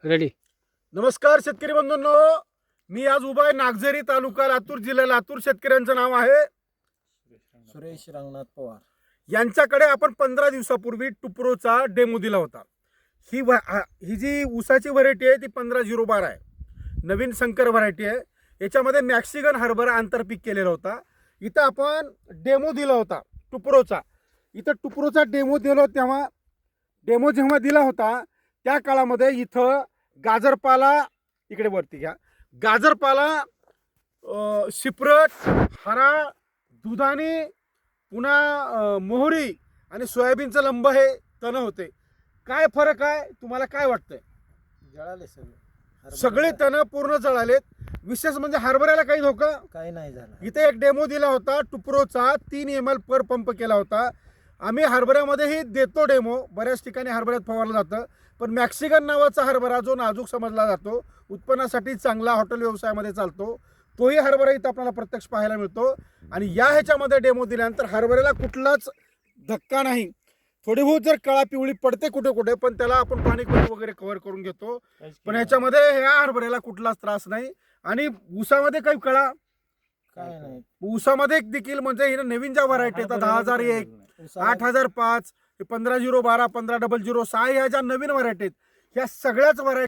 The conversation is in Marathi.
रेडी. नमस्कार शेतकरी बंधूंनो, मी आज उभा आहे नागझरी तालुका लातूर जिल्हा लातूर. शेतकऱ्यांचं नाव आहे सुरेश रंगनाथ पवार. यांच्याकडे आपण 15 दिवसापूर्वी टुप्रोचा डेमो दिला होता. ही जी ऊसाची व्हरायटी आहे ती 15-012 आहे. नवीन संकर व्हरायटी आहे. याच्यामध्ये मॅक्सिगन हरभरा आंतरपीक केलेला होता. इथं आपण डेमो दिला होता टुप्रोचा. इथं टुप्रोचा डेमो दिला तेव्हा जेव्हा दिला होता त्या काळामध्ये इथं गाजरपाला, इकडे वरती घ्या, गाजरपाला, शिप्रट, हरा, दुधानी, पुन्हा मोहरी आणि सोयाबीनचं लंब हे तण होते. काय फरक आहे तुम्हाला काय वाटतंय? जळाले सगळे तण पूर्ण जळालेत. विशेष म्हणजे हरभऱ्याला काही धोका काही नाही झालं. इथे एक डेमो दिला होता टुप्रोचा, 3 ml पर पंप केला होता. आम्ही हरभऱ्यामध्येही देतो डेमो, बऱ्याच ठिकाणी हरभऱ्यात फवारलं जातं. पण मॅक्सिगन नावाचा हरभरा जो नाजूक समजला जातो, उत्पन्नासाठी चांगला, हॉटेल व्यवसायामध्ये चालतो, तोही हरभरा इथं आपल्याला प्रत्यक्ष पाहायला मिळतो. आणि या ह्याच्यामध्ये डेमो दिल्यानंतर हरभऱ्याला कुठलाच धक्का नाही. थोडी बहुत जर कळा पिवळी पडते कुठे कुठे, पण त्याला आपण पाणी वगैरे कव्हर करून घेतो. पण ह्याच्यामध्ये ह्या हरभऱ्याला कुठलाच त्रास नाही. आणि ऊसामध्ये काही कळा काय नाही. ऊसामध्ये देखील म्हणजे ही नवीन ज्या व्हरायटी येतात 10,001, 8,005, 15-012, 15-006 ह्या ज्या नवीन व्हरायटी आहेत, ह्या सगळ्याच व्हरायटी